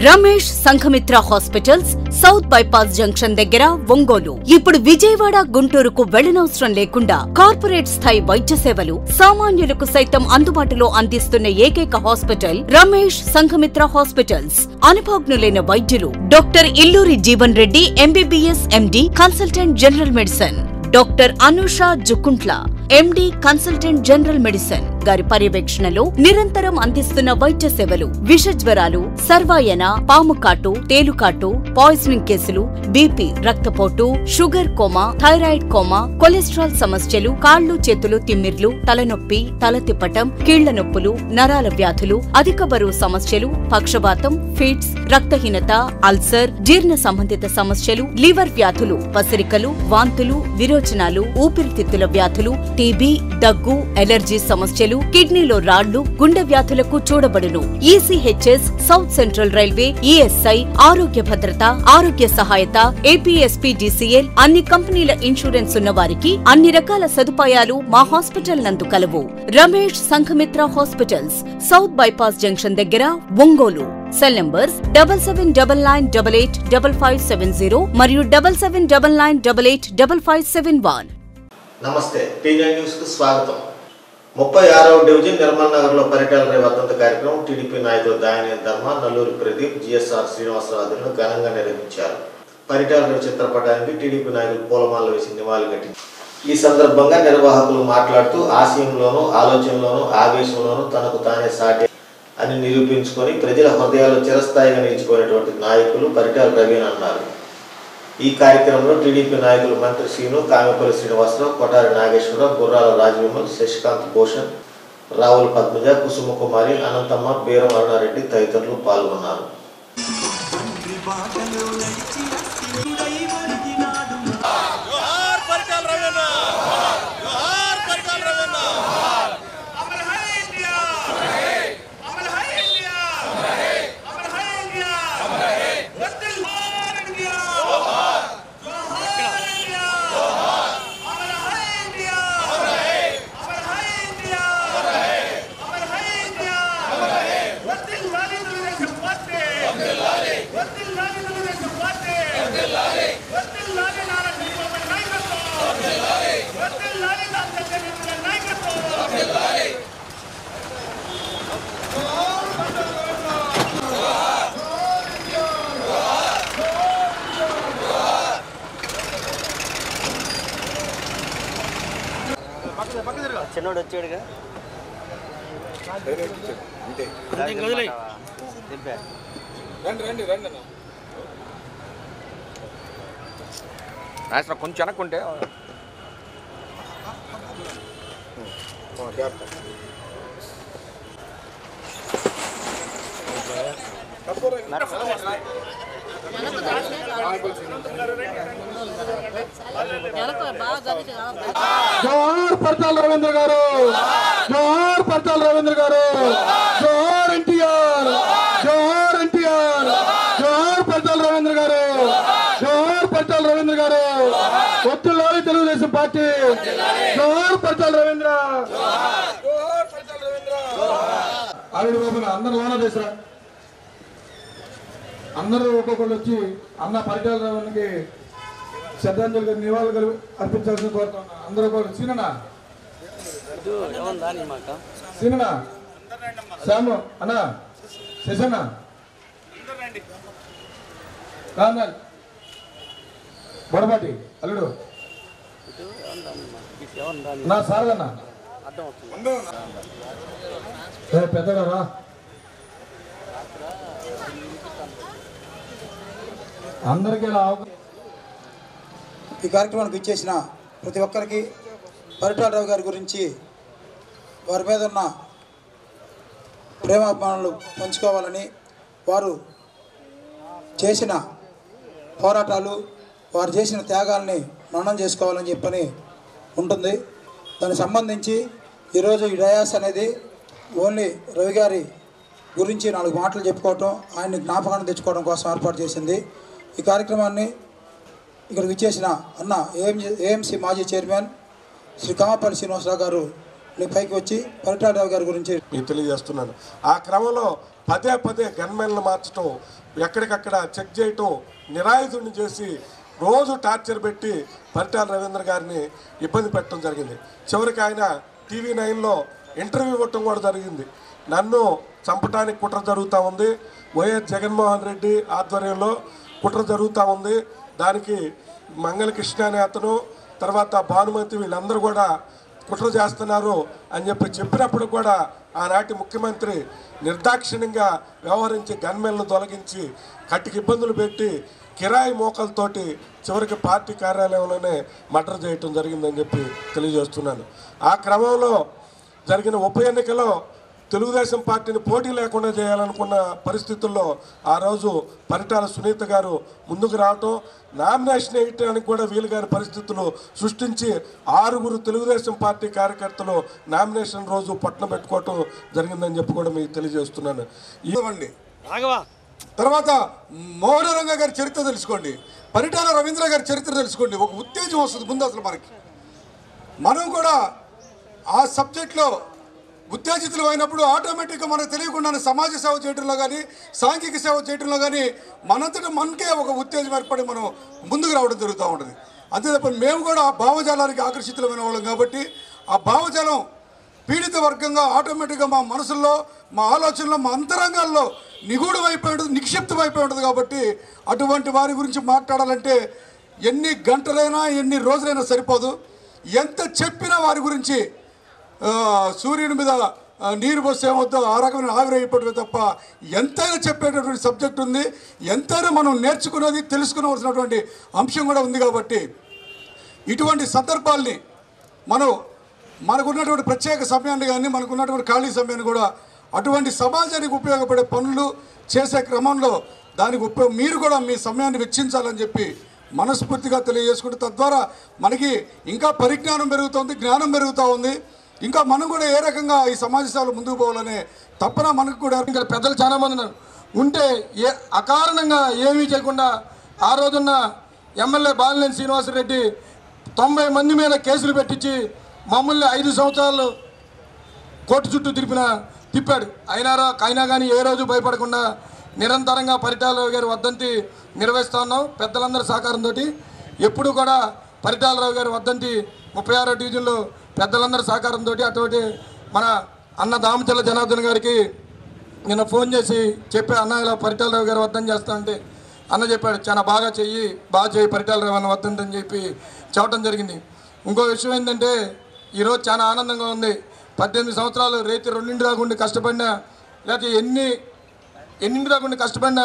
Ramesh Sanghamitra hospitals south bypass junction దగ్గర ఒంగోలు. ఇప్పుడు విజయవాడ గుంటూరుకు వెళ్లనవసరం లేకుండా కార్పొరేట్ స్థాయి వైద్య సేవలు సామాన్యులకు సైతం అందుబాటులో అందిస్తున్న ఏకైక హాస్పిటల్ రమేష్ సంఘమిత్ర హాస్పిటల్స్. అనుభవజ్ఞులైన వైద్యులు doctor Illuri Jeevan Reddy MBBS MD consultant general medicine, doctor Anusha Jukuntla ఎండి కన్సల్టెంట్ జనరల్ మెడిసిన్ గారి పర్యవేక్షణలో నిరంతరం అందిస్తున్న వైద్య సేవలు విష జ్వరాలు, సర్వాయన, పాముకాటు, తేలుకాటు, పాయిజనింగ్ కేసులు, బీపీ, రక్తపోటు, sugar coma, thyroid coma, cholesterol సమస్యలు, కాళ్లు చేతులు తిమ్మిర్లు, తలనొప్పి, తల తిప్పటం, కీళ్ల నొప్పులు, నరాల వ్యాధులు, అధిక బరువు సమస్యలు, పక్షవాతం, ఫిట్స్, రక్తహీనత, అల్సర్, జీర్ణ సంబంధిత సమస్యలు, లివర్ వ్యాధులు, పసిరికలు, వాంతులు, విరోచనాలు, ఊపిరితిత్తుల వ్యాధులు, టీబీ, దగ్గు, ఎలర్జీ సమస్యలు, కిడ్నీలో రాళ్లు, గుండె వ్యాధులకు చూడబడును. ECHS, South Central Railway, ESI, ఆరోగ్య భద్రత, ఆరోగ్య సహాయత, ఏపీఎస్పీడీసీఎల్ అన్ని కంపెనీల ఇన్సూరెన్స్ ఉన్న వారికి అన్ని రకాల సదుపాయాలు మా హాస్పిటల్ నందు కలవు. Ramesh Sanghamitra hospitals south bypass junction దగ్గర ఒంగోలు. సెల్ నంబర్స్ 7799885570 మరియు 7799885571. నమస్తే, టీజీ న్యూస్ కు స్వాగతం. 36వ డివిజన్ నిర్మల్ నగర్ లో పర్యటన వర్ధంత కార్యక్రమం టీడీపీ నాయకులు దాయనేని ధర్మ, నల్లూరి ప్రదీప్, జిఎస్ఆర్ శ్రీనివాసరావు ఆధ్వర్యంలో ఘనంగా నిర్వహించారు. పర్యటన చిత్రపటానికి టీడీపీ నాయకులు పూలమాలలు వేసి నివాళులర్పించారు. ఈ సందర్భంగా నిర్వాహకులు మాట్లాడుతూ ఆశయంలోనూ, ఆలోచనలోనూ, ఆవేశంలోనూ తనకు తానే సాటి అని నిరూపించుకొని ప్రజల హృదయాల్లో చిరస్థాయిగా నిలిచిపోయినటువంటి నాయకులు పరిటాల రవి అన్నారు. ఈ కార్యక్రమంలో టీడీపీ నాయకులు మంత్రి శ్రీను, కామెపల్లి శ్రీనివాసరావు, కొటారి నాగేశ్వరరావు, గుర్రాల రాజవిమల్, శశికాంత్ భూషణ్, రావుల పద్మజ, కుసుమకుమారి, అనంతమ్మ, బీరం అరుణారెడ్డి తదితరులు పాల్గొన్నారు. చిన్నోడు వచ్చాడుగా కొంచెం వెనక్కుంటే జోహార్ పరిటాల రవీంద్ర గారు, జోహార్ పరిటాల రవీంద్ర గారు, జోహార్ ఎన్టీఆర్, జోహార్ ఎన్టీఆర్, జోహార్ పరిటాల రవీంద్ర గారు, జోహార్ పరిటాల రవీంద్ర గారు, ఒత్తులాలి తెలుగుదేశం పార్టీ, జోహార్ పరిటాల రవీంద్ర, జోహార్ పరిటాల రవీంద్ర. ఆవిడ బాబు అందరు లోన చేసరా, అందరూ ఒక్కొక్కళ్ళు వచ్చి అన్న పరిటాల రవీంద్రకి శ్రద్ధాంజలి నివాళులు అర్పించాల్సిన కోరుతున్నా. అందరూ సీననా, సీననా, శ్యాము అన్న, శశన్న, రాందల్, బొడపాటి అల్లుడు, నా సారదన్న పెద్దగా రా. అందరికీ ఈ కార్యక్రమానికి ఇచ్చేసిన ప్రతి ఒక్కరికి పరిటాల రావు గారి గురించి, వారి మీద ఉన్న ప్రేమాభిమానాలు పంచుకోవాలని, వారు చేసిన పోరాటాలు, వారు చేసిన త్యాగాల్ని మననం చేసుకోవాలని చెప్పని ఉంటుంది. దానికి సంబంధించి ఈరోజు ఈ డయాస్ అనేది ఓన్లీ రవి గారి గురించి 4 మాటలు చెప్పుకోవటం, ఆయన్ని జ్ఞాపకాన్ని తెచ్చుకోవడం కోసం ఏర్పాటు చేసింది. ఈ కార్యక్రమాన్ని ఇక్కడికి ఇచ్చేసిన అన్న ఏఎంసీ మాజీ చైర్మన్ శ్రీ కామపల్లి శ్రీనివాసరావు గారు పైకి వచ్చి పరిటాల రావు గారి గురించి తెలియజేస్తున్నాను. ఆ క్రమంలో పదే పదే గన్మెన్లు మార్చడం, ఎక్కడికక్కడ చెక్ చేయటం, నిరాయుధుడిని చేసి రోజు టార్చర్ పెట్టి పరిటాల రవీంద్ర గారిని ఇబ్బంది పెట్టడం జరిగింది. చివరికి ఆయన TV9లో ఇంటర్వ్యూ ఇవ్వటం కూడా జరిగింది. నన్ను చంపడానికి కుట్ర జరుగుతూ ఉంది, వైఎస్ జగన్మోహన్ రెడ్డి ఆధ్వర్యంలో కుట్ర జరుగుతూ ఉంది, దానికి మంగళకృష్ణ అనే అతను, తర్వాత భానుమతి వీళ్ళందరూ కూడా కుట్ర చేస్తున్నారు అని చెప్పినప్పుడు కూడా ఆనాటి ముఖ్యమంత్రి నిర్దాక్షిణ్యంగా వ్యవహరించి గన్మెన్లు తొలగించి కట్టికి ఇబ్బందులు పెట్టి కిరాయి మోకలతోటి చివరికి పార్టీ కార్యాలయంలోనే మర్డర్ చేయటం జరిగిందని చెప్పి తెలియజేస్తున్నాను. ఆ క్రమంలో జరిగిన ఉప ఎన్నికలో తెలుగుదేశం పార్టీని పోటీ లేకుండా చేయాలనుకున్న పరిస్థితుల్లో ఆ రోజు పరిటాల సునీత గారు ముందుకు రావటం, నామినేషన్ వేయటానికి కూడా వీలు కాని పరిస్థితులు సృష్టించి 6 తెలుగుదేశం పార్టీ కార్యకర్తలు నామినేషన్ రోజు పట్టణ పెట్టుకోవటం జరిగిందని చెప్పి కూడా మీకు తెలియజేస్తున్నాను. ఇవ్వండి. తర్వాత మోహనరంగ గారి చరిత్ర తెలుసుకోండి, పరిటాల రవీంద్ర గారి చరిత్ర తెలుసుకోండి. ఒక ఉత్తేజం వస్తుంది ముందు. అసలు మనం కూడా ఆ సబ్జెక్ట్లో ఉత్తేజితులు అయినప్పుడు ఆటోమేటిక్గా మనకు తెలియకుండానే సమాజ సేవ చేయడంలో కానీ సాంఘిక సేవ చేయడంలో కానీ మనంతటా మనకే ఒక ఉత్తేజం ఏర్పడి మనం ముందుకు రావడం జరుగుతూ ఉంటుంది. అంతే తప్ప మేము కూడా ఆ భావజాలానికి ఆకర్షితులమైన వాళ్ళం కాబట్టి ఆ భావజాలం పీడిత వర్గంగా ఆటోమేటిక్గా మా మనసుల్లో, మా ఆలోచనలో, మా అంతరంగాల్లో నిగూఢమైపోయి ఉంటుంది, నిక్షిప్తమైపోయి ఉంటుంది. కాబట్టి అటువంటి వారి గురించి మాట్లాడాలంటే ఎన్ని గంటలైనా ఎన్ని రోజులైనా సరిపోదు. ఎంత చెప్పినా వారి గురించి సూర్యుని మీద నీరు పోస్తే ఏమవుతుందో ఆ రకమైన ఆవిరైపోవడమే తప్ప ఎంతైనా చెప్పేటటువంటి సబ్జెక్ట్ ఉంది, ఎంతైనా మనం నేర్చుకున్నది తెలుసుకునవలసినటువంటి అంశం కూడా ఉంది. కాబట్టి ఇటువంటి సందర్భాల్ని మనకున్నటువంటి ప్రత్యేక సమయాన్ని కానీ మనకున్నటువంటి ఖాళీ సమయాన్ని కూడా అటువంటి సమాజానికి ఉపయోగపడే పనులు చేసే క్రమంలో దానికి మీరు కూడా మీ సమయాన్ని వెచ్చించాలని చెప్పి మనస్ఫూర్తిగా తెలియజేసుకుంటే తద్వారా మనకి ఇంకా పరిజ్ఞానం పెరుగుతుంది, జ్ఞానం పెరుగుతూ ఉంది. ఇంకా మనం కూడా ఏ రకంగా ఈ సమాజ సేవలు ముందుకు పోవాలనే తప్పన మనకు కూడా ఇంకా పెద్దలు చాలామంది ఉంటే అకారణంగా ఏమీ చేయకుండా ఆ రోజున్న ఎమ్మెల్యే బాలినేని శ్రీనివాసరెడ్డి 90 మంది మీద కేసులు పెట్టించి మమ్మల్ని 5 సంవత్సరాలు కోర్టు చుట్టూ తిప్పాడు. అయినా కానీ ఏ రోజు భయపడకుండా నిరంతరంగా పరిటాల గారి వర్ధంతి నిర్వహిస్తూ ఉన్నాం పెద్దలందరి సహకారంతో. ఎప్పుడు కూడా పరిటాలరావు గారి వర్ధంతి 36వ డివిజన్లో పెద్దలందరి సహకారంతో అటువంటి మన అన్న దామచల్ల జనార్దన్ గారికి నిన్న ఫోన్ చేసి చెప్పే అన్న ఇలా పరిటాలరావు గారు వర్ధంతి చేస్తా అంటే అన్న చెప్పాడు, చాలా బాగా చెయ్యి పరిటాలరావు అన్న వర్ధంతి అని చెప్పి చెప్పడం జరిగింది. ఇంకో విషయం ఏంటంటే ఈరోజు చాలా ఆనందంగా ఉంది. 18 సంవత్సరాలు రేతి 2 దాకా ఉండి కష్టపడినా, లేకపోతే ఎన్నింటి దాకా ఉండి కష్టపడినా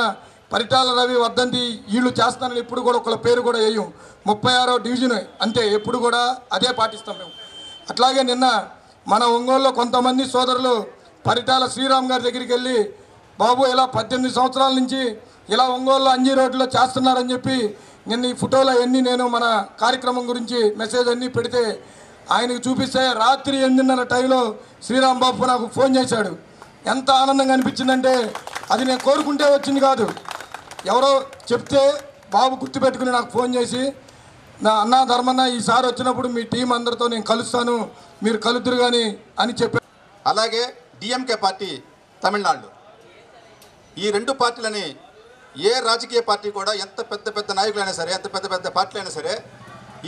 పరిటాల రవి వర్ధంతి వీళ్ళు చేస్తానని ఎప్పుడు కూడా ఒకళ్ళ పేరు కూడా వేయం. 36వ డివిజన్ అంతే, ఎప్పుడు కూడా అదే పాటిస్తాం మేము. అట్లాగే నిన్న మన ఒంగోలులో కొంతమంది సోదరులు పరిటాల శ్రీరామ్ గారి దగ్గరికి వెళ్ళి, బాబు ఇలా 18 సంవత్సరాల నుంచి ఇలా ఒంగోలులో అంజీ రోడ్లో చేస్తున్నారని చెప్పి నిన్న ఈ ఫోటోలు అవన్నీ నేను మన కార్యక్రమం గురించి మెసేజ్ అన్నీ పెడితే ఆయనకు చూపిస్తే రాత్రి 8:30 టైంలో శ్రీరామ్ బాబు నాకు ఫోన్ చేశాడు. ఎంత ఆనందంగా అనిపించిందంటే అది నేను కోరుకుంటే వచ్చింది కాదు, ఎవరో చెప్తే బాబు గుర్తుపెట్టుకుని నాకు ఫోన్ చేసి, నా అన్న ధర్మన్న ఈసారి వచ్చినప్పుడు మీ టీం అందరితో నేను కలుస్తాను, మీరు కలుద్దురు కానీ అని చెప్పారు. అలాగే డిఎంకే పార్టీ తమిళనాడులో, ఈ 2 పార్టీలని ఏ రాజకీయ పార్టీ కూడా ఎంత పెద్ద నాయకులైనా సరే, ఎంత పెద్ద పార్టీలైనా సరే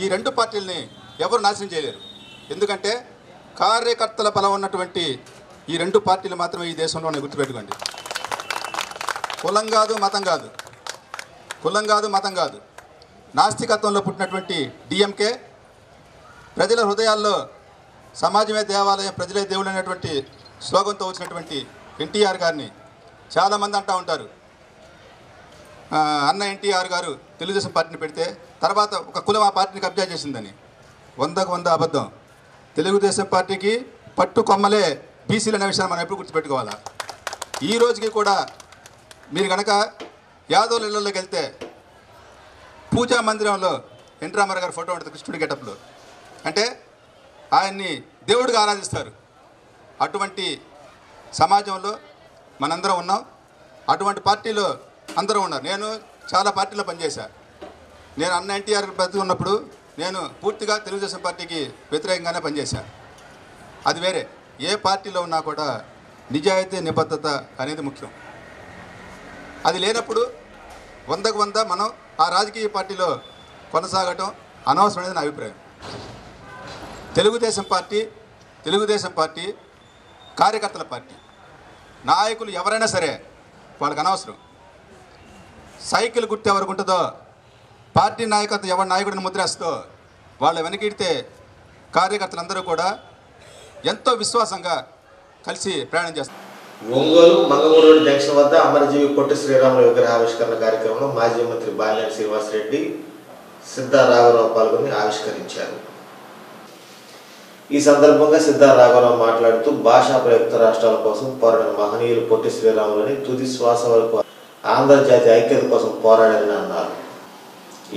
ఈ 2 పార్టీలని ఎవరు నాశనం చేయలేరు. ఎందుకంటే కార్యకర్తల బలం ఉన్నటువంటి ఈ 2 పార్టీలు మాత్రమే ఈ దేశంలోనే. గుర్తుపెట్టుకోండి, కులం కాదు మతం కాదు, నాస్తికత్వంలో పుట్టినటువంటి డిఎంకే ప్రజల హృదయాల్లో సమాజమే దేవాలయం, ప్రజలే దేవుడు అనేటువంటి స్లోగన్తో వచ్చినటువంటి ఎన్టీఆర్ గారిని చాలామంది అంటూ ఉంటారు, అన్న ఎన్టీఆర్ గారు తెలుగుదేశం పార్టీని పెడితే తర్వాత ఒక కులం ఆ పార్టీని కబ్జా చేసిందని. 100కు 100 అబద్ధం. తెలుగుదేశం పార్టీకి పట్టు కొమ్మలే బీసీలు అనే విషయాన్ని మనం ఎప్పుడు గుర్తుపెట్టుకోవాలా. ఈ రోజుకి కూడా మీరు కనుక యాదవుల ఇళ్లలోకి వెళ్తే పూజా మందిరంలో ఎన్టీ రామారావు గారి ఫోటో ఉంటుంది కృష్ణుడి గెటప్లో, అంటే ఆయన్ని దేవుడిగా ఆరాధిస్తారు. అటువంటి సమాజంలో మనందరం ఉన్నాం, అటువంటి పార్టీలో అందరూ ఉన్నారు. నేను చాలా పార్టీలో పనిచేశాను. నేను అన్న ఎన్టీఆర్ బతికి ఉన్నప్పుడు నేను పూర్తిగా తెలుగుదేశం పార్టీకి వ్యతిరేకంగానే పనిచేశాను. అది వేరే. ఏ పార్టీలో ఉన్నా కూడా నిజాయితీ, నిబద్ధత అనేది ముఖ్యం. అది లేనప్పుడు 100కు 100 మనం ఆ రాజకీయ పార్టీలో కొనసాగటం అనవసరం అనేది నా అభిప్రాయం. తెలుగుదేశం పార్టీ కార్యకర్తల పార్టీ. నాయకులు ఎవరైనా సరే వాళ్ళకి అనవసరం. సైకిల్ గుర్తు ఎవరికి ఉంటుందో, పార్టీ నాయకత్వం ఎవరి నాయకుడిని ముద్రేస్తుందో వాళ్ళ వెనకిడితే కార్యకర్తలందరూ కూడా ఎంతో విశ్వాసంగా కలిసి ప్రయాణం చేస్తారు. ఒంగోలు మంగమూరు జంక్షన్ వద్ద అమరజీవి పొట్టి శ్రీరాములు విగ్రహావిష్కరణ కార్యక్రమంలో మాజీ మంత్రి బాలినేని శ్రీనివాసరెడ్డి, సిద్ధా రాఘవరావు పాల్గొని ఆవిష్కరించారు. ఈ సందర్భంగా సిద్ధా రాఘవరావు మాట్లాడుతూ భాషా ప్రయుక్త రాష్ట్రాల కోసం పోరాడిన మహనీయులు పొట్టి శ్రీరాములని తుది శ్వాస వరకు ఆంధ్రజాతి ఐక్యత కోసం పోరాడారని అన్నారు.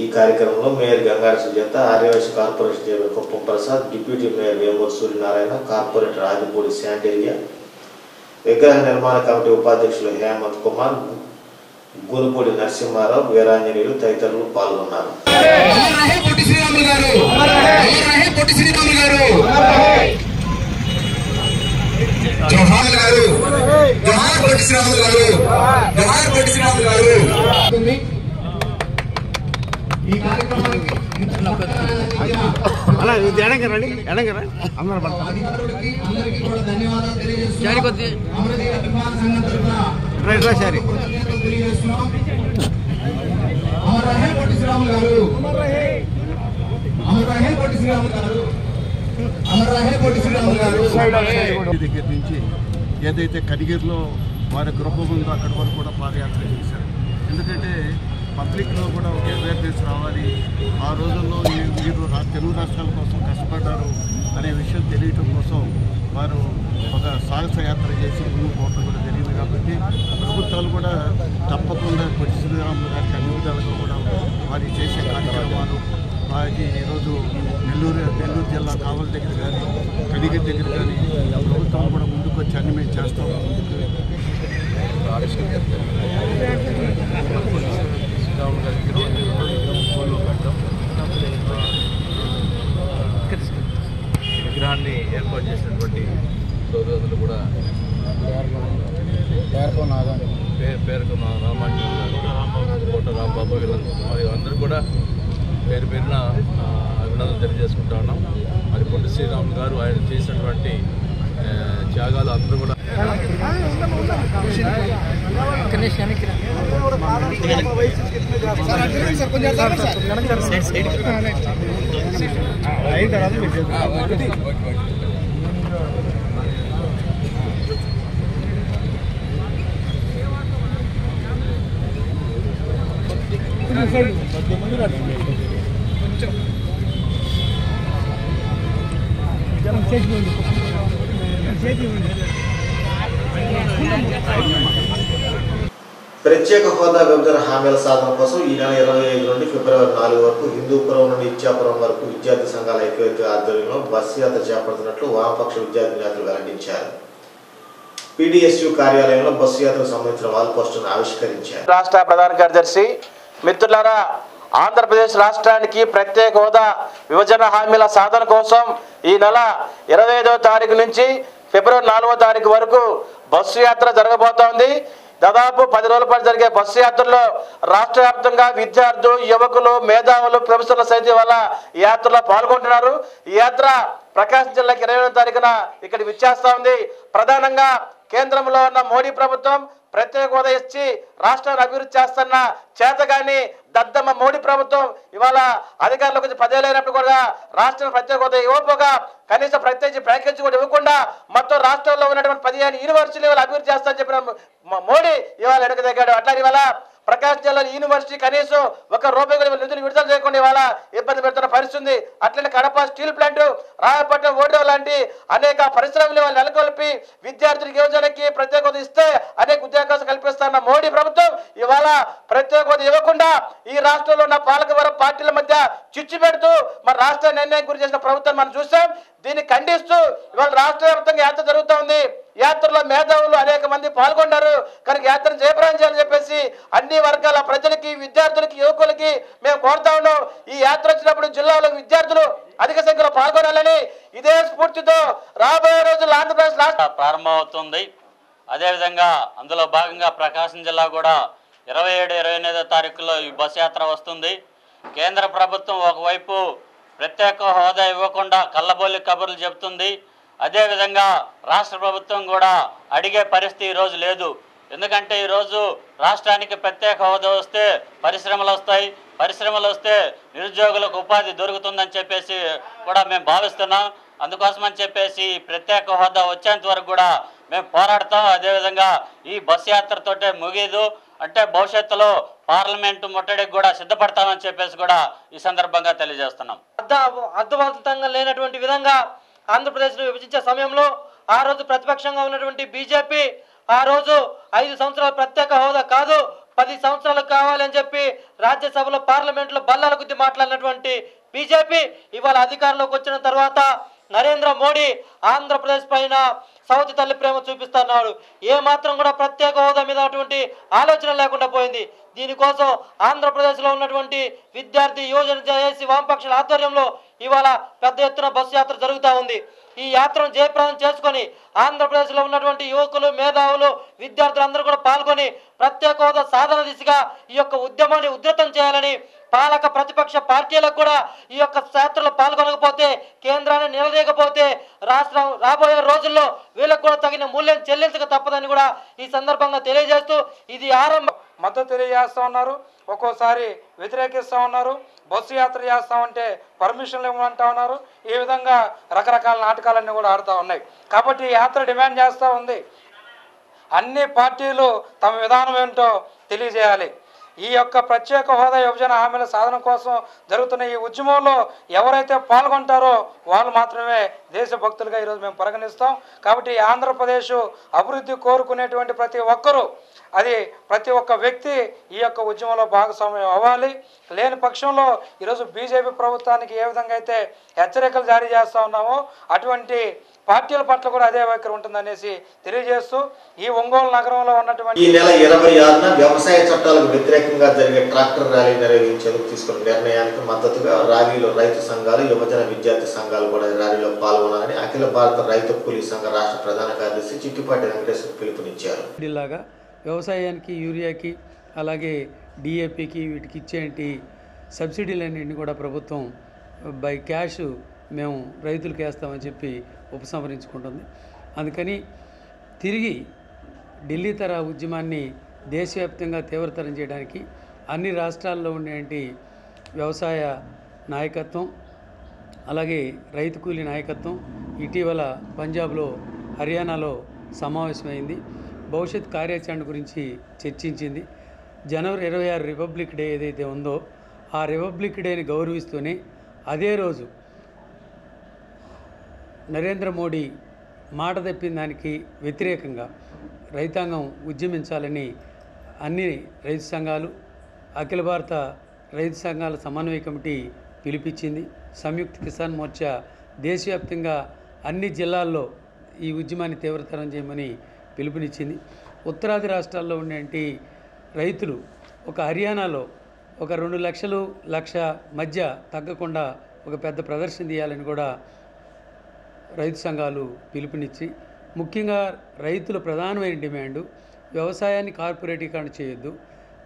ఈ కార్యక్రమంలో mayor Gangadi Sujatha, Aryavysya corporation chairman Kuppam Prasad, deputy mayor Vemuru Suryanarayana, corporator Adipudi Sandelia, విగ్రహ నిర్మాణ కమిటీ ఉపాధ్యక్షులు హేమంత్ కుమార్, గునుపూడి నరసింహారావు, వీరాంజనేయులు తదితరులు పాల్గొన్నారు. ఈ కార్యక్రమానికి అందరికీ కూడా ధన్యవాదాలు తెలియజేస్తున్నాం. దగ్గర నుంచి ఏదైతే కనిగిరిలో వారి గృహం ఉందో అక్కడి వరకు కూడా పాదయాత్ర చేశారు. ఎందుకంటే పబ్లిక్లో కూడా ఒక అవేర్నెస్ రావాలి. ఆ రోజుల్లో మీరు తెలుగు రాష్ట్రాల కోసం కష్టపడ్డారు అనే విషయం తెలియటం కోసం వారు ఒక సాహస యాత్ర చేసి ముందుకు పోవటం కూడా జరిగింది. కాబట్టి ప్రభుత్వాలు కూడా తప్పకుండా పొట్టి శ్రీరాములు గారికి అన్ని విధాలుగా కూడా వారి చేసే కార్యక్రమాలు వారికి ఈరోజు నెల్లూరు జిల్లా కావలి దగ్గర కానీ కనిగిరి దగ్గర కానీ ప్రభుత్వాలు కూడా ముందుకు వచ్చి అన్ని మేము చేస్తాం. విగ్రహాన్ని ఏర్పాటు చేసినటువంటి సోదరులు కూడా పేరుకున్న రామాంజీ కోట రాంబాబు వీళ్ళందరూ మరియు అందరూ కూడా పేరు పేరున అభినందనలు తెలియజేసుకుంటా ఉన్నాం. మరి పొట్టి శ్రీరాములు గారు ఆయన చేసినటువంటి త్యాగాలు అందరూ కూడా ప్రత్యేక హోదా విభజన హామీల సాధన కోసం ఈ నెల 25 నుండి ఫిబ్రవరి 4 వరకు హిందూపురం నుండి ఇచ్చాపురం వరకు విద్యార్థి సంఘాల ఐక్యవేత్త ఆధ్వర్యంలో బస్సు యాత్ర చేపడుతున్నట్లు వామపక్ష విద్యార్థి నేతలు వెల్లడించారు. పీడీఎస్యూ కార్యాలయంలో బస్సు యాత్రకు సంబంధించిన వాల్ పోస్టర్ను ఆవిష్కరించారు. రాష్ట్ర ప్రధాన కార్యదర్శి మిత్రులారా, ఆంధ్రప్రదేశ్ రాష్ట్రానికి ప్రత్యేక హోదా విభజన హామీల సాధన కోసం ఈ నెల 25వ తారీఖు నుంచి ఫిబ్రవరి 4వ తారీఖు వరకు బస్సు యాత్ర జరగబోతోంది. దాదాపు 10 రోజుల పాటు జరిగే బస్సు యాత్రలో రాష్ట్ర వ్యాప్తంగా విద్యార్థులు, యువకులు, మేధావులు, ప్రొఫెసర్ల సైతం వల్ల ఈ యాత్రలో పాల్గొంటున్నారు. ఈ యాత్ర ప్రకాశం జిల్లాకి 28వ తారీఖున ఇక్కడ విచ్చేస్తా ఉంది. ప్రధానంగా కేంద్రంలో ఉన్న మోడీ ప్రభుత్వం ప్రత్యేక హోదా ఇచ్చి రాష్ట్రాన్ని అభివృద్ధి చేస్తున్న చేతగాని దద్దమ్మ మోడీ ప్రభుత్వం ఇవాళ అధికారంలోకి వచ్చి 10 ఏళ్ళు అయినప్పుడు కూడా రాష్ట్రం ప్రత్యేక హోదా ఇవ్వకపోగా కనీసం ప్రత్యేక ప్యాకేజీ కూడా ఇవ్వకుండా మొత్తం రాష్ట్రంలో ఉన్నటువంటి 15 యూనివర్సిటీలు ఇవాళ అభివృద్ధి చేస్తామని చెప్పిన మోడీ ఇవాళ వెనక దిగాడు. అట్లా ఇవాళ ప్రకాశం జిల్లా యూనివర్సిటీ కనీసం ₹1 కూడా నిధులు విడుదల చేయకుండా ఇవాళ ఇబ్బంది పెడుతున్న పరిస్థితుంది. అట్లనే కడప స్టీల్ ప్లాంట్, రాయపట్నం ఓడియో లాంటి అనేక పరిశ్రమలు వాళ్ళు నెలకొల్పి విద్యార్థులకు యువజనకి ప్రత్యేక హోదా ఇస్తే అనేక ఉద్యోగాలు కల్పిస్తున్న మోడీ ప్రభుత్వం ఇవాళ ప్రత్యేక హోదా ఇవ్వకుండా ఈ రాష్ట్రంలో ఉన్న పాలకవర్గ పార్టీల మధ్య చిచ్చు పెడుతూ మన రాష్ట్ర నిర్ణయం గురి చేసిన ప్రభుత్వం మనం చూసాం. దీన్ని ఖండిస్తూ ఇవాళ రాష్ట్ర వ్యాప్తంగా యాత్ర జరుగుతూ ఉంది. యాత్రలో మేధావులు అనేక మంది పాల్గొన్నారు. కనుక యాత్రను జయప్రదం చేయాలని చెప్పేసి అన్ని వర్గాల ప్రజలకి, విద్యార్థులకి, యువకులకి మేము కోరుతా ఉన్నాం. ఈ యాత్ర వచ్చినప్పుడు జిల్లాలో విద్యార్థులు అధిక సంఖ్యలో పాల్గొనాలని ఇదే స్ఫూర్తితో రాబోయే రోజుల్లో ఆంధ్రప్రదేశ్ రాష్ట్ర ప్రారంభమవుతుంది. అదేవిధంగా అందులో భాగంగా ప్రకాశం జిల్లా కూడా 27, 28వ తారీఖులో ఈ బస్సు యాత్ర వస్తుంది. కేంద్ర ప్రభుత్వం ఒకవైపు ప్రత్యేక హోదా ఇవ్వకుండా కళ్ళబొల్లి కబుర్లు చెబుతుంది. అదేవిధంగా రాష్ట్ర ప్రభుత్వం కూడా అడిగే పరిస్థితి ఈరోజు లేదు. ఎందుకంటే ఈరోజు రాష్ట్రానికి ప్రత్యేక హోదా వస్తే పరిశ్రమలు వస్తాయి, పరిశ్రమలు వస్తే నిరుద్యోగులకు ఉపాధి దొరుకుతుందని చెప్పేసి కూడా మేము భావిస్తున్నాం. అందుకోసమని చెప్పేసి ప్రత్యేక హోదా వచ్చేంత వరకు కూడా మేము పోరాడతాం. అదేవిధంగా ఈ బస్సు యాత్రతోటే ముగిదు, అంటే భవిష్యత్తులో పార్లమెంటు ముట్టడికి కూడా సిద్ధపడతామని చెప్పేసి కూడా ఈ సందర్భంగా తెలియజేస్తున్నాం. అర్థవంతంగా లేనటువంటి విధంగా ఆంధ్రప్రదేశ్ను విభజించే సమయంలో ఆ రోజు ప్రతిపక్షంగా ఉన్నటువంటి బీజేపీ ఆ రోజు 5 సంవత్సరాల ప్రత్యేక హోదా కాదు 10 సంవత్సరాలు కావాలని చెప్పి రాజ్యసభలో పార్లమెంట్లో బల్లాల గుద్ది మాట్లాడినటువంటి బీజేపీ ఇవాళ అధికారంలోకి వచ్చిన తర్వాత నరేంద్ర మోడీ ఆంధ్రప్రదేశ్ పైన సౌతి తల్లి ప్రేమ చూపిస్తున్నాడు. ఏ మాత్రం కూడా ప్రత్యేక హోదా మీద అటువంటి ఆలోచన లేకుండా పోయింది. దీనికోసం ఆంధ్రప్రదేశ్లో ఉన్నటువంటి విద్యార్థి యువజన జేఏసీ వామపక్షాల ఆధ్వర్యంలో ఇవాళ పెద్ద ఎత్తున బస్సు యాత్ర జరుగుతూ ఉంది. ఈ యాత్రను జయప్రదం చేసుకొని ఆంధ్రప్రదేశ్లో ఉన్నటువంటి యువకులు, మేధావులు, విద్యార్థులందరూ కూడా పాల్గొని ప్రత్యేక హోదా సాధన దిశగా ఈ యొక్క ఉద్యమాన్ని ఉధృతం చేయాలని, పాలక ప్రతిపక్ష పార్టీలకు కూడా ఈ యొక్క యాత్రలో పాల్గొనకపోతే, కేంద్రాన్ని నిలదీయకపోతే రాష్ట్రం రాబోయే రోజుల్లో వీళ్ళకు కూడా తగిన మూల్యం చెల్లించక తప్పదని కూడా ఈ సందర్భంగా తెలియజేస్తూ ఇది ఆరంభం. మద్దతు తెలియజేస్తూ ఉన్నారు, ఒక్కోసారి వ్యతిరేకిస్తూ ఉన్నారు, బస్సు యాత్ర చేస్తామంటే పర్మిషన్లు ఇవ్వమంటా ఉన్నారు. ఈ విధంగా రకరకాల నాటకాలన్నీ కూడా ఆడుతూ ఉన్నాయి. కాబట్టి ఈ యాత్ర డిమాండ్ చేస్తూ ఉంది, అన్ని పార్టీలు తమ విధానం ఏంటో తెలియజేయాలి. ఈ యొక్క ప్రత్యేక హోదా విభజన హామీల సాధన కోసం జరుగుతున్న ఈ ఉద్యమంలో ఎవరైతే పాల్గొంటారో వాళ్ళు మాత్రమే దేశభక్తులుగా ఈరోజు మేము పరిగణిస్తాం. కాబట్టి ఆంధ్రప్రదేశ్ అభివృద్ధి కోరుకునేటువంటి ప్రతి ఒక్కరూ, అది ప్రతి ఒక్క వ్యక్తి ఈ యొక్క ఉద్యమంలో భాగస్వామ్యం అవ్వాలి. లేని పక్షంలో ఈరోజు బీజేపీ ప్రభుత్వానికి ఏ విధంగా అయితే హెచ్చరికలు జారీ చేస్తూ ఉన్నామో అటువంటి పార్టీల పట్ల కూడా అదే వైఖరి ఉంటుందనేసి తెలియజేస్తూ ఈ ఒంగోలు నగరంలో ఉన్నటువంటి ఈ నెల 26న వ్యవసాయ చట్టాలకు వ్యతిరేకంగా జరిగే ట్రాక్టర్ ర్యాలీ నిర్వహించేందుకు తీసుకున్న నిర్ణయానికి మద్దతుగా ర్యాలీలో రైతు సంఘాలు, యువజన విద్యార్థి సంఘాలు కూడా ర్యాలీలో పాల్గొనాలని అఖిల భారత రైతు కూలీ సంఘ రాష్ట్ర ప్రధాన కార్యదర్శి చిట్టిపాటి వెంకటేశ్వర పిలుపునిచ్చారు. ఇలాగా వ్యవసాయానికి యూరియాకి అలాగే డిఏపికి వీటికి ఇచ్చేటి సబ్సిడీలన్నింటినీ కూడా ప్రభుత్వం బై క్యాష్ మేము రైతులకు వేస్తామని చెప్పి ఉపసంహరించుకుంటుంది. అందుకని తిరిగి ఢిల్లీ తరహా ఉద్యమాన్ని దేశవ్యాప్తంగా తీవ్రతరం చేయడానికి అన్ని రాష్ట్రాల్లో ఉండేటి వ్యవసాయ నాయకత్వం అలాగే రైతు కూలీ నాయకత్వం ఇటీవల పంజాబ్లో, హర్యానాలో సమావేశమైంది. భవిష్యత్ కార్యాచరణ గురించి చర్చించింది. జనవరి 26 రిపబ్లిక్ డే ఏదైతే ఉందో ఆ రిపబ్లిక్ డేని గౌరవిస్తూనే అదే రోజు నరేంద్ర మోడీ మాట తప్పిన దానికి వ్యతిరేకంగా రైతాంగం ఉద్యమించాలని అన్ని రైతు సంఘాలు, అఖిల భారత రైతు సంఘాల సమన్వయ కమిటీ పిలిపించింది. సంయుక్త కిసాన్ మోర్చా దేశవ్యాప్తంగా అన్ని జిల్లాల్లో ఈ ఉద్యమాన్ని తీవ్రతరం చేయమని పిలుపునిచ్చింది. ఉత్తరాది రాష్ట్రాల్లో ఉండేటి రైతులు ఒక హర్యానాలో ఒక 2 లక్షలు, 1,00,000 మధ్య తగ్గకుండా ఒక పెద్ద ప్రదర్శన తీయాలని కూడా రైతు సంఘాలు పిలుపునిచ్చి, ముఖ్యంగా రైతుల ప్రధానమైన డిమాండు వ్యవసాయాన్ని కార్పొరేటీకరణ చేయొద్దు,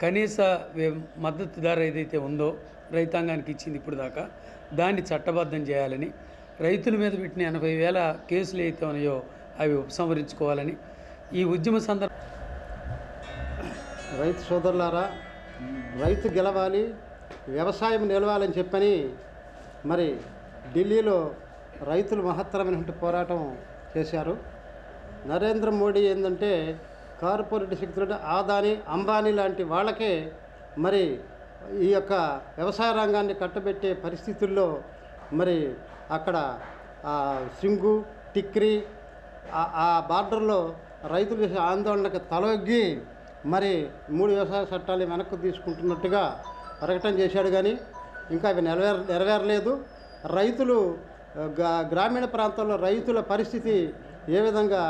కనీస మద్దతు ధర ఏదైతే ఉందో రైతాంగానికి ఇచ్చింది ఇప్పుడు దాకా దాన్ని చట్టబద్ధం చేయాలని, రైతుల మీద పెట్టిన 80,000 కేసులు అయితే ఉన్నాయో అవి ఉపసంహరించుకోవాలని ఈ ఉద్యమ సందర్భం. రైతు సోదరులారా, రైతు గెలవాలి, వ్యవసాయం నిలవాలని చెప్పని మరి ఢిల్లీలో రైతులు మహత్తరమైనటువంటి పోరాటం చేశారు. నరేంద్ర మోడీ ఏంటంటే కార్పొరేట్ శక్తులు ఆదాని, అంబానీ లాంటి వాళ్ళకే మరి ఈ యొక్క వ్యవసాయ రంగాన్ని కట్టబెట్టే పరిస్థితుల్లో మరి అక్కడ సింగు, టిక్రీ ఆ బార్డర్లో రైతులు చేసే ఆందోళనకు తలొగ్గి మరి 3 వ్యవసాయ చట్టాలు వెనక్కు తీసుకుంటున్నట్టుగా ప్రకటన చేశాడు. కానీ ఇంకా అవి నెరవేరలేదు. రైతులు గ్రామీణ ప్రాంతాల్లో రైతుల పరిస్థితి ఏ విధంగా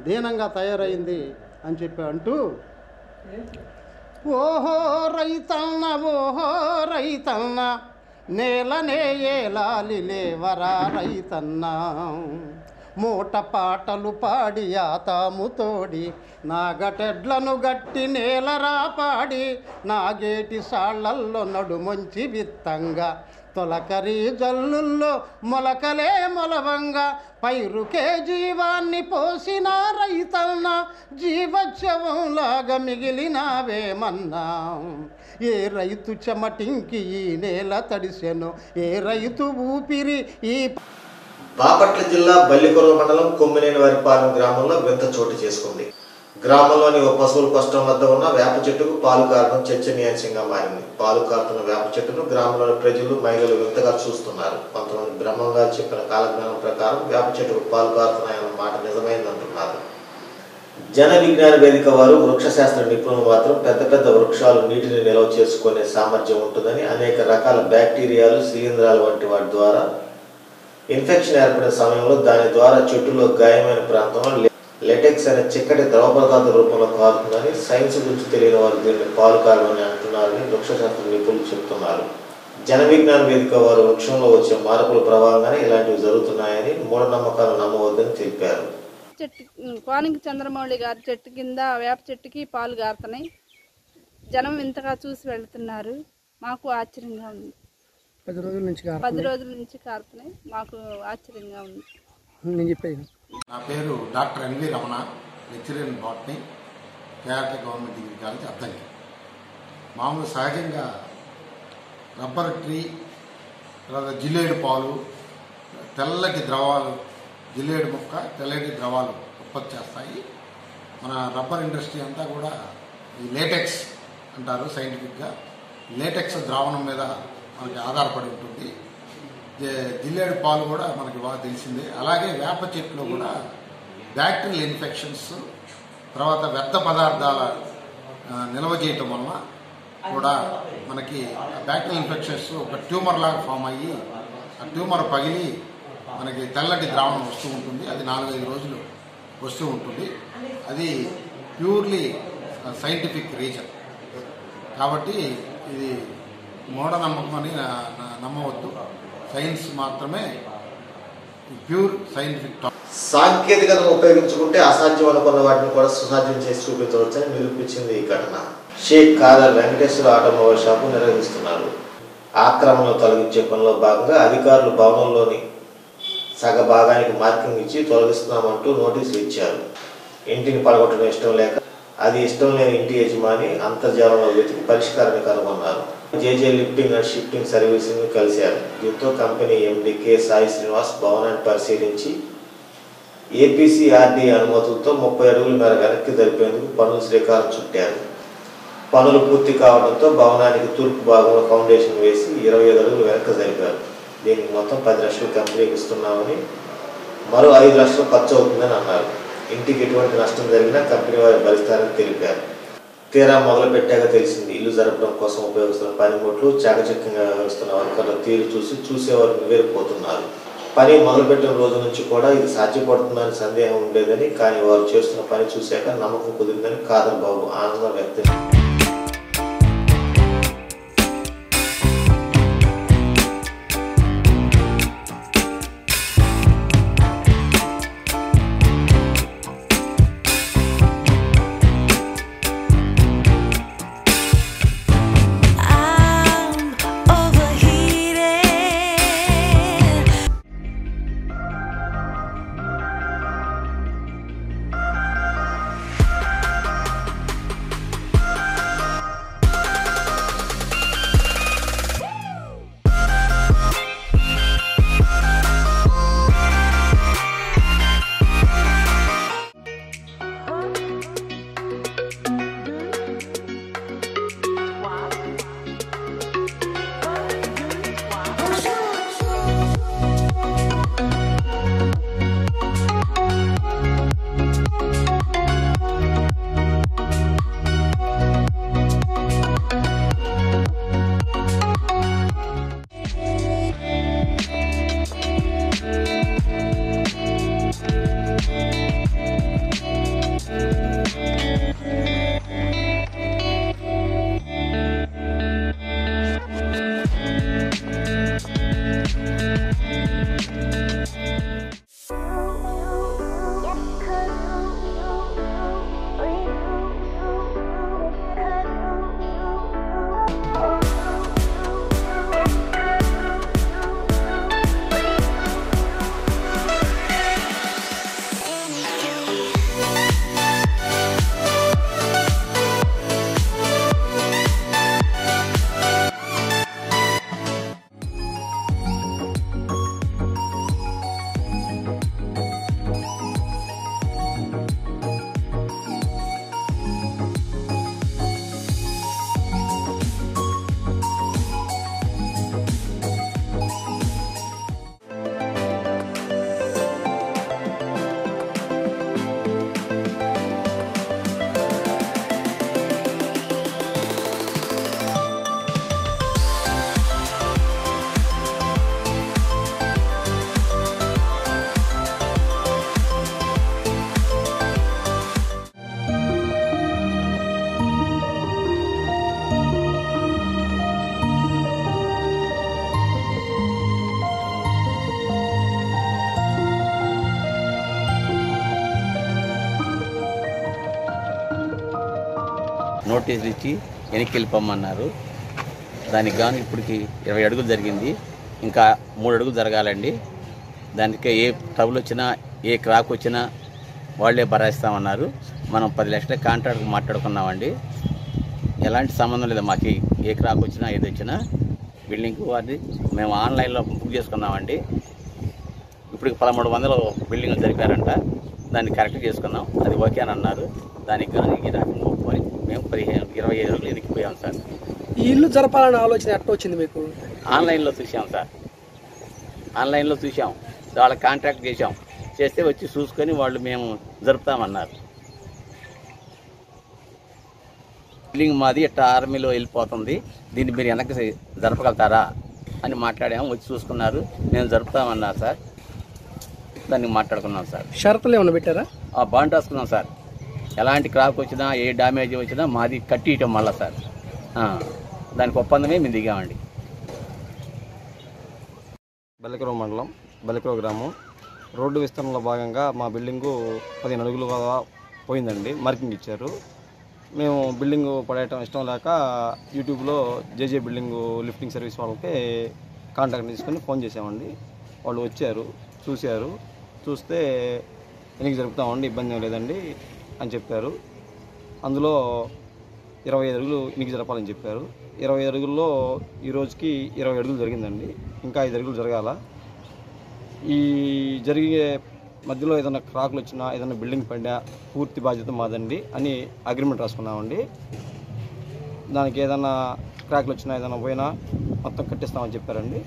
దీనంగా తయారైంది అని చెప్పి అంటూ, ఓహో రైతన్న, ఓహో రైతన్న, నేలనే ఏలాలి లేవరా రైతన్న, మూట పాటలు పాడి ఆతాము తోడి నాగటెడ్లను గట్టి నేలరా పాడి నాగేటి సాళ్లల్లో నడుమొంచి విత్తంగా తొలకరి జల్లుల్లో మొలకలే మొలవంగా పైరుకే జీవాన్ని పోసిన రైతన్న జీవోత్సవంలాగా మిగిలినావేమన్నా ఏ రైతు చెమటింకి ఈ నేల తడిసెను ఏ రైతు ఊపిరి ఈ బాపట్ల జిల్లా బల్లికొరవ మండలం కొమ్మినేనివారిపాలెం గ్రామంలో వింత చోటు చేసుకుంది. గ్రామంలోని ఓ పశువుల కష్టం వద్ద ఉన్న వేప చెట్టుకు పాలు కారడం చర్చనీయాంశంగా మారింది. పాలు కారుతున్న వేప చెట్టును గ్రామంలోని ప్రజలు మహిళలు వింతగా చూస్తున్నారు. కొంతమంది బ్రహ్మంగా చెప్పిన కాలజ్ఞానం ప్రకారం వేప చెట్టుకు పాలు కారుతున్నాయన్న మాట నిజమైందంటున్నారు. జన విజ్ఞాన వేదిక వారు వృక్షశాస్త్ర నిపుణులు మాత్రం పెద్ద పెద్ద వృక్షాలు నీటిని నిల్వ చేసుకునే సామర్థ్యం ఉంటుందని, అనేక రకాల బ్యాక్టీరియాలు శిలీంధ్రాలు వంటి వాటి ద్వారా ఇన్ఫెక్షన్ ఏర్పడిన సమయంలో దాని ద్వారా చెట్టులో గాయమైన ప్రాంతంలో లెటెక్స్ అనే చిక్కటి ద్రవ పదార్థ రూపంలో కారుతుందని, సైన్స్ గురించి తెలియని వారు దీన్ని పాలు కారమని అంటున్నారని వృక్షశాస్త్ర నిపుణులు చెబుతున్నారు. జన విజ్ఞాన వేదిక వారు వృక్షంలో వచ్చే మార్పుల ప్రభావంగానే ఇలాంటివి జరుగుతున్నాయని, మూఢనమ్మకాలు నమ్మవద్దని తెలిపారు. చెట్టు కోనంకి చంద్రమౌళి గారి చెట్టు కింద వేప చెట్టుకి పాలు గారుతున్నాయి. జనం ఇంతగా చూసి వెళ్తున్నారు. మాకు ఆశ్చర్యంగా ఉంది. 10 రోజుల నుంచి కారుతున్నాయి. మాకు ఆశ్చర్యంగా ఉంది. నేను చెప్పేది. నా పేరు doctor N V Ramana, lecturer in botany, K R K government degree college Addanki. మామూలు సహజంగా రబ్బర్ ట్రీ, తర్వాత జిల్లేడు పాలు, తెల్లటి ద్రవాలు, జిల్లేడు మొక్క తెల్లటి ద్రవాలు ఉత్పత్తి చేస్తాయి. మన రబ్బర్ ఇండస్ట్రీ అంతా కూడా ఈ లేటెక్స్ అంటారు సైంటిఫిక్గా. లేటెక్స్ ద్రావణం మీద మనకి ఆధారపడి ఉంటుంది. జిల్లేడు పాలు కూడా మనకి బాగా తెలిసిందే. అలాగే వేప చెట్టులో కూడా బ్యాక్టీరియల్ ఇన్ఫెక్షన్స్, తర్వాత వ్యర్థ పదార్థాల నిల్వ చేయటం వలన కూడా మనకి బ్యాక్టీరియల్ ఇన్ఫెక్షన్స్ ఒక ట్యూమర్ లాగా ఫామ్ అయ్యి ఆ ట్యూమర్ పగిలి మనకి తెల్లటి ద్రావణం వస్తూ ఉంటుంది. అది 4-5 రోజులు వస్తూ ఉంటుంది. అది ప్యూర్లీ సైంటిఫిక్ రీజన్. కాబట్టి ఇది మూఢనమ్మకం అని నమ్మవద్దు. సైన్స్ మాత్రమే, ప్యూర్ సైంటిఫిక్ టాక్. సాంకేతికతను ఉపయోగించుకుంటే అసాధ్యం అనుకున్న వాటిని కూడా సుసాధ్యం చేసి చూపించవచ్చని నిరూపించింది ఈ ఘటన. షేక్ కాదర్ వెంకటేశ్వర ఆటోమొబైల్ షాపు నిర్వహిస్తున్నారు. ఆక్రమణలు తొలగించే పనిలో భాగంగా అధికారులు భవనంలోని సగ భాగానికి మార్కింగ్ ఇచ్చి తొలగిస్తున్నామంటూ నోటీసులు ఇచ్చారు. ఇంటిని పడగొట్టడం ఇష్టం లేక అది ఇష్టం లేని ఇంటి యజమాని అంతర్జాలంలో వెతికి పరిష్కారాన్ని కనుగొన్నారు. జేజే లిఫ్టింగ్ అండ్ షిఫ్టింగ్ సర్వీసింగ్ కలిశారు. దీంతో company MD K Sai Srinivas భవనాన్ని పరిశీలించి ఏపీసీఆర్డీ అనుమతులతో 30 అడుగుల మేర వెనక్కి జరిపేందుకు పనులు శ్రీకారం చుట్టారు. పనులు పూర్తి కావడంతో భవనానికి తూర్పు భాగంలో ఫౌండేషన్ వేసి 25 అడుగులు వెనక్కి జరిపారు. దీనికి మొత్తం 10 లక్షలు కంపెనీకి ఇస్తున్నామని, మరో 5 లక్షలు ఖర్చు అవుతుందని అన్నారు. ఇంటికి ఎటువంటి నష్టం జరిగినా కంపెనీ వారి భరిస్తారని తెలిపారు. తీరా మొదలు పెట్టాక తెలిసింది ఇల్లు జరపడం కోసం ఉపయోగిస్తున్న పనిముట్లు, చాకచక్యంగా వ్యవహరిస్తున్న వర్కర్ల తీరు చూసి చూసేవారు నివేరిపోతున్నారు. పని మొదలుపెట్టిన రోజు నుంచి కూడా ఇది సాధ్యపడుతుందని సందేహం ఉండేదని, కానీ వారు చేస్తున్న పని చూశాక నమ్మకం కుదిరిందని కాదర్ బాబు ఆనందం వ్యక్తం. నోటీసులు ఇచ్చి వెనక్కి వెళ్ళిపోమన్నారు. దానికి గాను ఇప్పటికి 20 అడుగులు జరిగింది. ఇంకా 3 అడుగులు జరగాలండి. దానికి ఏ ట్రబుల్ వచ్చినా ఏ క్రాక్ వచ్చినా వాళ్ళే భరాయిస్తామన్నారు. మనం 10 లక్షల కాంట్రాక్ట్ మాట్లాడుకున్నామండి. ఎలాంటి సంబంధం లేదు మాకు. ఏ క్రాక్ వచ్చినా ఏది వచ్చినా బిల్డింగ్ అది మేము ఆన్లైన్లో బుక్ చేసుకున్నామండి. ఇప్పటికి 1300 బిల్డింగ్లు జరిపారంట. దాన్ని కరెక్ట్ చేసుకున్నాం. అది ఓకే అని అన్నారు. దానికి కానీ మేము 25 అడుగులు ఎదిగిపోయాం సార్. ఈ ఇల్లు జరపాలనే ఆలోచన ఎట్లా వచ్చింది మీకు? ఆన్లైన్లో చూసాం సార్. ఆన్లైన్లో చూసాం, వాళ్ళ కాంట్రాక్ట్ చేసాం. చేస్తే వచ్చి చూసుకొని వాళ్ళు మేము జరుపుతామన్నారు. బిల్డింగ్ మాది ఇట్లా ఆర్మీలో వెళ్ళిపోతుంది, దీన్ని మీరు వెనక్కి జరపగలుగుతారా అని మాట్లాడాము. వచ్చి చూసుకున్నారు, మేము జరుపుతామన్నారు సార్. దాన్ని మాట్లాడుకున్నాం సార్. షరతులు ఏమైనా పెట్టారా? బాండ్ రాసుకున్నాం సార్. ఎలాంటి క్రాక్ వచ్చినా ఏ డ్యామేజ్ వచ్చినా మాది కట్టియటం మళ్ళా సార్. దానికి ఒప్పందమే మేము దిగామండి. బెల్లకరావు మండలం, బెల్లకరావు గ్రామం. రోడ్డు విస్తరణలో భాగంగా మా బిల్డింగు 15 అడుగులు పోయిందండి. మార్కింగ్ ఇచ్చారు. మేము బిల్డింగ్ పడేయటం ఇష్టం లేక యూట్యూబ్లో జేజే బిల్డింగు లిఫ్టింగ్ సర్వీస్ వాళ్ళకి కాంటాక్ట్ తీసుకొని ఫోన్ చేసామండి. వాళ్ళు వచ్చారు, చూశారు. చూస్తే ఎన్నిక జరుపుతామండి, ఇబ్బంది ఏం లేదండి అని చెప్పారు. అందులో 25 అడుగులు ఎన్నిక జరపాలని చెప్పారు. 25 అడుగుల్లో ఈ రోజుకి 20 అడుగులు జరిగిందండి. ఇంకా 5 అడుగులు జరగాల. ఈ జరిగే మధ్యలో ఏదైనా క్రాకులు వచ్చినా ఏదైనా బిల్డింగ్ పడినా పూర్తి బాధ్యత మాదండి అని అగ్రిమెంట్ రాసుకున్నామండి. దానికి ఏదైనా క్రాకులు వచ్చినా ఏదైనా పోయినా మొత్తం కట్టిస్తామని చెప్పారండి.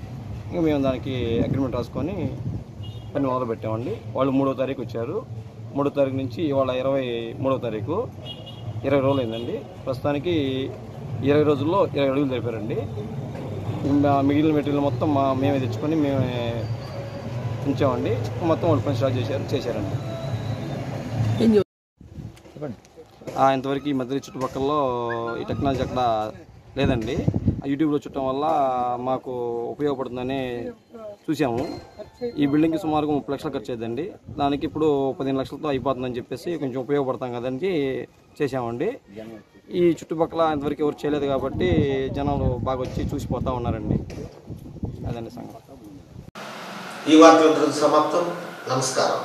ఇంకా మేము దానికి అగ్రిమెంట్ రాసుకొని పని మొదలు పెట్టామండి. వాళ్ళు 3వ తారీఖు వచ్చారు. 3వ తారీఖు నుంచి ఇవాళ 23వ తారీఖు, 20 రోజులు అయిందండి. ప్రస్తుతానికి 20 రోజుల్లో 20 అడుగులు జరిపారండి. మిగిలిన మెటీరియల్ మొత్తం మేమే తెచ్చుకొని మేమే ఉంచామండి. మొత్తం వాళ్ళు పని స్టార్ట్ చేశారండి. ఇంతవరకు ఈ మధ్య చుట్టుపక్కల ఈ టెక్నాలజీ అక్కడ లేదండి. యూట్యూబ్లో చూడటం వల్ల మాకు ఉపయోగపడుతుందని చూసాము. ఈ బిల్డింగ్కి సుమారుగా 30 లక్షలు ఖర్చు అయ్యిందండి. దానికి ఇప్పుడు 15 లక్షలతో అయిపోతుందని చెప్పేసి కొంచెం ఉపయోగపడతాం కదండి చేసామండి. ఈ చుట్టుపక్కల ఇంతవరకు ఎవరు చేయలేదు కాబట్టి జనాలు బాగా వచ్చి చూసిపోతూ ఉన్నారండి. అదండి సంగతి. ఈ వార్తలు సమాప్తం. నమస్కారం.